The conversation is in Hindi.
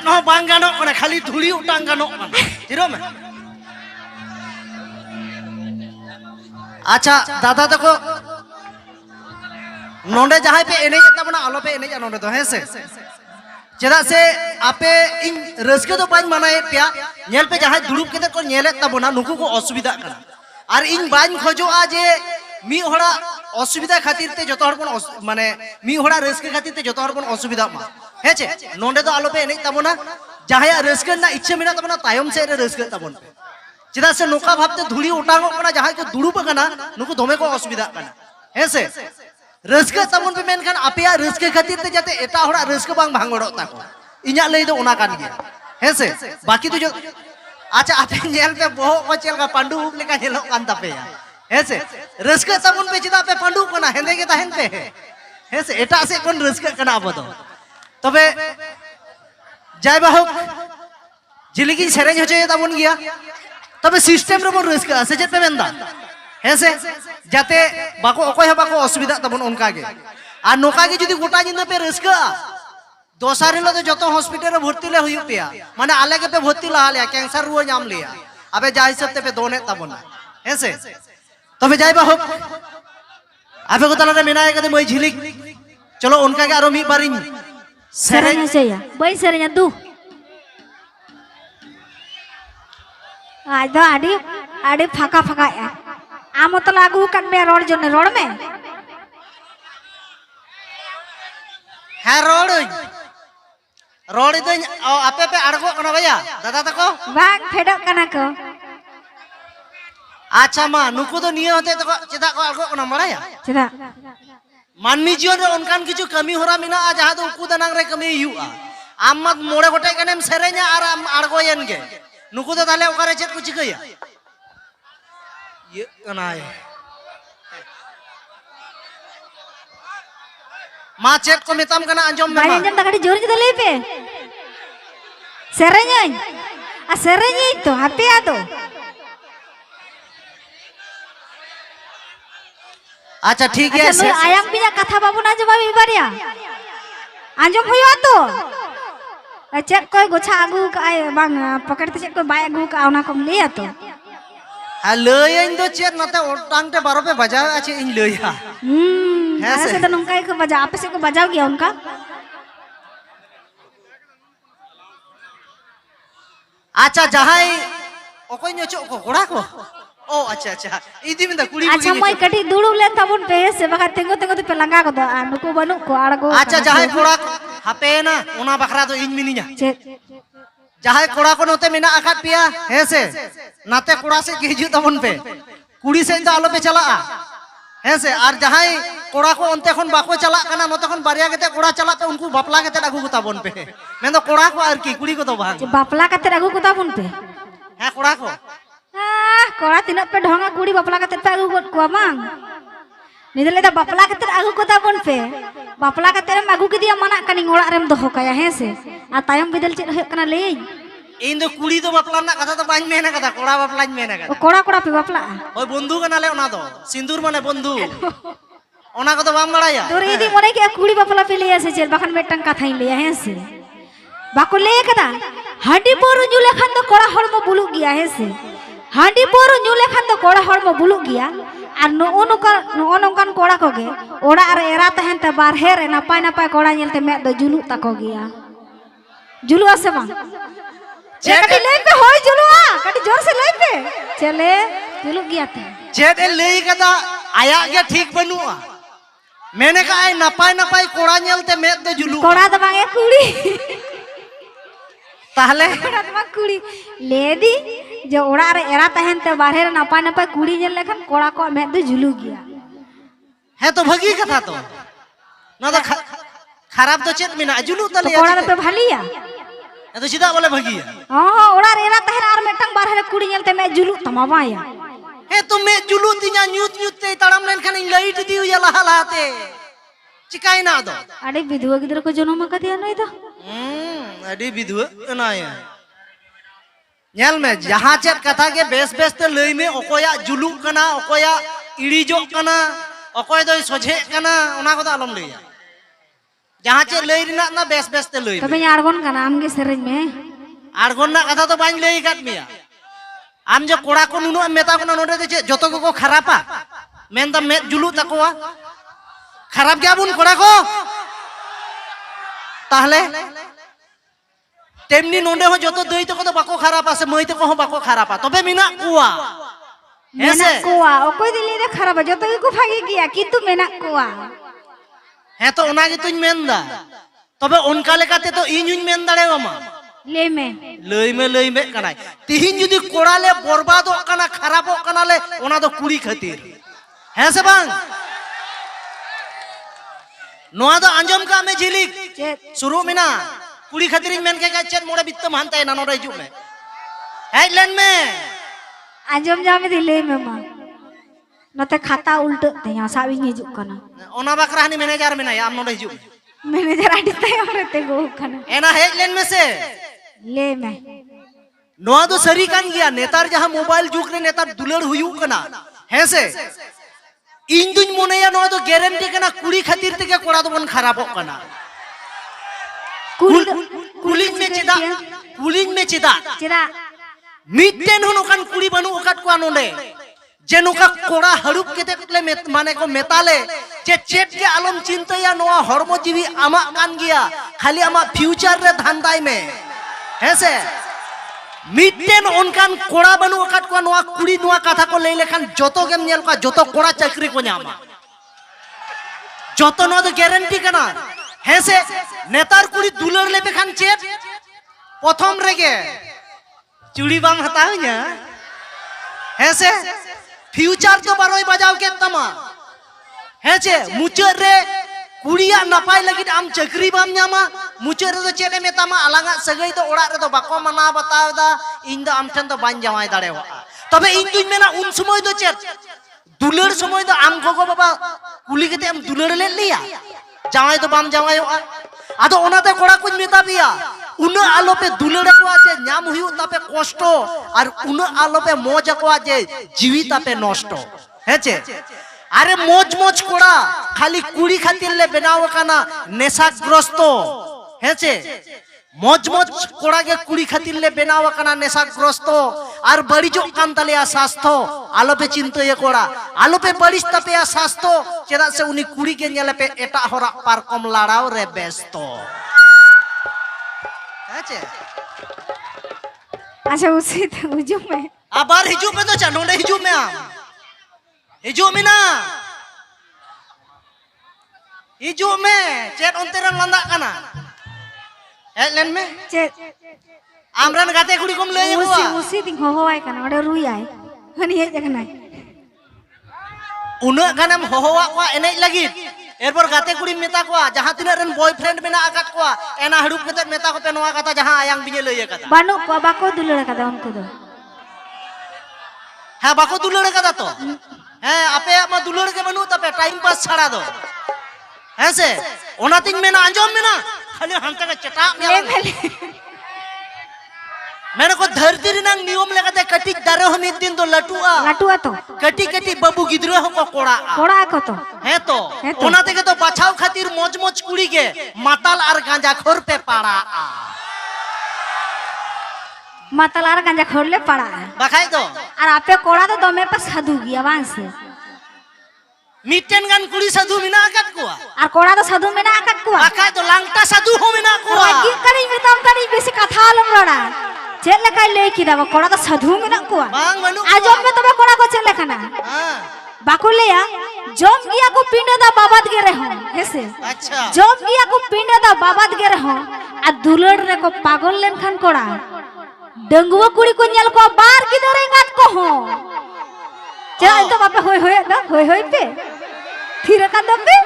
कहो बांग गानो कना खाली धुली उटांग गानो कना जिरो में अच्छा दादा तको नोंडे जहां पे एने तबना आलो पे एने नोंडे तो है से चेदा से आपे इन रस्के तो बाñ मानाए पिया नेल पे जहां दुड़ुब केते को नेले तबना नुकु को असुविधा कना और इन बाñ खोजोआ जे मी होड़ा असुविधा खातिर ते जतो हर कोन माने मी होड़ा रस्के खातिर ते जतो हर कोन असुविधा मा हेचे नोंडे तो आलो पे एने तबना जहां रस्के ना इच्छा मेना तबना तायम से रस्के तबन चेदा से नोका भाबते धुली उटांगो कना जहां को दुड़ुब कना नुकु दोमे को असुविधा कना हेसे रस्के तबन पे मेनखान आपेया रस्के खातिर ते जाते एटा होड़ा रस्के बांग भांगड़ो ताको इन्या लई दो ओना कान गया हेसे बाकी तो जो अच्छा आपे नेल पे बहो को चेलका पांडु उप लेका हेलो कान तापेया हेसे रस्के तबन पे चिदा पे पांडु कना हेंदे के ताहेन पे हेसे एटा से कोन रस्के कना आबो तबे जाय बाहो जिलिगी सेरेज होचे तबन गया तबे सिस्टेम रे बन रस्के से जे पे मेंदा हेसे जाते बाको अकोय बाको असुविधा तबन उनका गे आ नोका गे जदी गोटा जिंदा पे रस्का दोसार हिलो तो जतो हॉस्पिटल रे भर्ती ले हुयु पेया माने आले के पे भर्ती ला लिया कैंसर रुआ नाम लिया अबे जा हिसाब ते पे दोने तबन हेसे तबे जाय बा होक अबे को तला रे मेनाय कदे मई झिलिक चलो उनका के आरो मी बारिन सेरेन सेया बई सेरेन दु आज दो आडी आडी फाका फाका या आम तो लागू कन में रोड जने रोड में है रोड इदो आपे पे अड़गो कना भैया दादा तको बाग फेडो कना को अच्छा मा नुकु तो निये होते तको चेदा को अड़गो कना मराया चेदा मानमी जीवन रे उनकान किछु कमी होरा मिना आ जहां दो उकु दनांग रे कमी हुआ आम मत मोड़े गोटे कनेम सेरे냐 और आम अड़गोयन गे नुकु तो ताले ओकारे चेत को चिकैया ये कनाय मा चेत को मेताम कना अंजम में अंजम तकड़ी जोर जदा ले पे सेरेញआ सेरेញतो हापे आ तो अच्छा ठीक है अच्छा आयाम बिना कथा बाबू ना जवाब इबारिया अंजम होया तो चेक कोई गोछा आगू का बांग पकड़ ते चेक कोई बाय आगू का ओना को लिया तो हेलो इन दो चेत नते टांग ते 12 पे बजाव আছে इन लइया ऐसे तो नंका को बजा आप से को बजाओ गया उनका अच्छा जहां ओकोय नचो को कोड़ा को ओ अच्छा अच्छा इदी में कुड़ी अच्छा मैं कटी दुड़ू ले तबन पे से बखा तेंगो तेंगो ते पे लंगा को दो नुको बनु को आड़गो अच्छा जहां कोड़ा हापे ना ओना बखरा तो इन मिनिया जहां कोड़ा को नते मिना आकात पिया हे से नाते कोड़ा से हिजु तबन पे कुड़ी से तो आलो पे चला हे से और जहां कोड़ा को अंते खन बाको चला कना नते खन बारिया केते कोड़ा चला पे उनको बापला केते आगु को तबन पे मैं तो कोड़ा को और की कुड़ी को तो भाग बापला केते आगु को तबन पे हां कोड़ा को कोड़ा तिना पे ढोंगा कुड़ी बापला केते पे आगु को मांग निदले तो बापला केते आगु को तबन पे बापला केते रे आगु के दिया मना कनी ओड़ा रेम दोहो काया हे से आ तायम बिदल चेत होय कना ले इन दो कुड़ी तो बापला ना कथा तो बाñ मेना कथा कोड़ा बापलाñ मेना कथा कोड़ा कोड़ा पे बापला ओय बंधु कना ले ओना दो सिंदूर माने बंधु ओना को तो बाम बड़ाया तोर इदी मने के कुड़ी बापला पे ले से चल बखन मेटन कथाई ले हे से बाको ले कदा हांडी पोरो न्यू लेखान तो कोड़ा हड़मो बुलु गया हे से हांडी पोरो न्यू लेखान तो कोड़ा हड़मो बुलु गया और नोनकान कोड़ा कोगे ओड़ा रे एरा तहन ते बारहे रे नापाय नापाय कोड़ा नेलते मे दो जुलु तको गया जुलु आसे बा कटी ले पे होय जुलुआ कटी जोर से ले पे चले जुलु गया थे जेड लेई कदा आया के ठीक बनुआ मैंने कहा आई नपाय नपाय कोड़ा नेलते मे दो जुलु कोड़ा तो बांगे कुड़ी ताहले कोड़ा तो कुड़ी ले दी जो ओड़ा रे एरा तहन ते बारहे रे नापाय नापाय कुड़ी नेल लेखन कोड़ा को मे दो जुलु गया है तो भगी कथा तो ना तो खराब तो चेत मिना जुलु तले कोड़ा पे भालिया ए तो सीधा बोले भगी हां ओड़ा रे एरा तहन आर मेटंग बारहे रे कुड़ी नेलते मे जुलु तमाबाया हे तो मे जुलु तिना न्यूत न्यूत ते तड़म लेन खान लाइट दी हुई लहा लहाते चिकाई ना दो अरे विधवा गिदर को जन्म का दिया नहीं तो अडी विधवा नाया नेल में जहां चेत कथा के बेस बेस ते लई में ओकोया जुलु कना ओकोया इड़ीजो कना ओकोय दो सोझे कना ओना को आलम लइया जहाँ चे लई रिना ना बेस बेस ते लई तबे आड़गोन काना आमगे सेरेज में आड़गोन ना कथा तो बाñ लई काट मिया आम जो कोड़ा को नुनु मेता को नोडे दे चे जतो को खरापा मेन दा में जुलू तकोआ खराब गया बुन कोड़ा को ताहले तेमनी नोडे हो जतो दई तको तो बाको खरापा से मई तको हो बाको खरापा तबे मिना कुआ मेना कोआ ओकोय दिली दे खराब जतो को भागी गया किंतु मेना कोआ है तो ओना गे तुñ मेनदा तबे उनका लेकाते तो इñuñ मेन दाड़ेवा मा ले में लई में कनाय तिहिन जुदी कोड़ा ले बर्बादो कना खराबो कना ले ओना दो कुड़ी खातिर है से बांग नोआ दो आंजम का में झिलिक चेत शुरू में ना कुड़ी खातिर मेन के चेत मोड़े बित्त मानता है ना नोड़े हिजू में है लेन में आंजम जामे दिले में मा नते खाता उल्ट ते यहाँ साबिंग हिजुक कना ओना बकरा हनी मैनेजर में ना आम नोड़े हिजू मैनेजर आड़ी ते हमरे गो कना एना है लेन में से ले में नोआ दो सरी कान गया नेतार जहां मोबाइल जुग रे नेतार दुलड़ हुयू कना है से इन दुñ मोनेया नोआ दो गारंटी कना कुड़ी खातिर ते के कोड़ा दो बन खराबो कना कुलिंग में चिदा चेदा मिटेन हो नोकान कुड़ी बनु ओकाट को नोंडे जे नोका कोड़ा हड़ुप केते ले माने को मेताले जे चेट के आलम चिंताया नोआ हरमो जीवी आमा कान गया खाली आमा फ्यूचर रे धांदाई में हेसे मिटेन उनकान कोड़ा बनु ओकाट को नोआ कुड़ी नोआ कथा को ले लेखान जतो गेम नेल को जतो कोड़ा चाकरी को न्यामा जतो नो दो गारंटी कना हेसे नेतार कुड़ी दुलड़ ले बेखान चेट प्रथम रेगे चूड़ी बांग हताव nya हेसे फ्यूचर तो बारोय बजाव के तमा हेचे मुचार रे कुड़िया नपाय लगित आम चक्री बाम न्यामा मुचार रे तो चेले मेतामा आलांगा सगई तो ओड़ा रे तो बाको मना बताव दा इन दो आम ठन तो बाñ जावाय दाड़ेवा तबे इन दुñ मेना उन समय दो चेत दुलड़ समय दो आम गोगो बाबा कुली केते आम दुलड़ ले लिया जावाय तो बाम जावायोआ आदो ओनाते कोड़ा कुछ मेता पिया उना आलो पे दुलड़ को जे न्याम हुयु तापे कष्ट और उना आलो पे मौज को जे जीवित तापे नष्ट हेचे अरे मौज मौज कोड़ा खाली कुड़ी खातिर ले बनाव काना नेशाग्रस्त हेचे मौज मौज कोड़ा के कुड़ी खातिर ले बनाव काना नेशाग्रस्त और बड़ीजो कान तलेया स्वास्थ्य आलो पे चिंतो ये कोड़ा आलो पे बड़ीज तापेया स्वास्थ्य चेदा से उनी कुड़ी के नेले पे एटा होरा पारकम लाड़ाव रे बेस्तो अच्छा उसी तो हुजूम में आबार हिजू में तो चनोंडे हिजू में आम हिजू में ना हिजू में चेत उनते रन लंदा कना लेन में चेत आमरन गाते कुड़ी कोम ले उसी दिन हो आय कना ओडे रुई आय हनी हे जगना उना गानम होहोवा को एने लगित एरपर गाते कुड़ी मेता को जहां तिना रन बॉयफ्रेंड मेना आकात को एना हड़ुप केते मेता को पे नोआ कथा जहां आयांग बिने लई कथा बानु को बाको दुलड़ कदा उनको दो हां बाको दुलड़ कदा तो हैं आपे मा दुलड़ के बनु तपे टाइम पास छाड़ा दो हैं से ओना तिन मेना अंजम मेना खाली हंता का चटा मैंने को धरती रिनांग नियम लगाते कटी दारे हो मिद दिन तो लटुआ तो कटी बाबू गिद्रो हो को कोड़ा को तो है तो ओना तेके तो बचाव खातिर मौज मौज कुड़ी के माताल और गांजा खोर पे पाड़ा माताल और गांजा खोर ले पड़ा बखाई दो और आपे कोड़ा तो दमे पर साधु गया वांस मिटेन गान कुड़ी साधु मिना आकत को और कोड़ा तो साधु मिना आकत को बखाई दो लांगटा साधु हो मिना को की करी मितम करी बेसी कथा आलम रोड़ा चेल लकाय ले की दावा कोड़ा तो साधु मिना को बांग मनु आजम में तबे कोड़ा को चेल लखना हां बाको लेया जम गिया को पिंड दा बाबाद गे रहो हेसे अच्छा जम गिया को पिंड दा बाबाद गे रहो आ दुलड़ रे को पागल लेन खान कोड़ा डंगुआ कुड़ी को नेल को बार की दरे गात को हो चल तो बापे होय पे फिर का दबे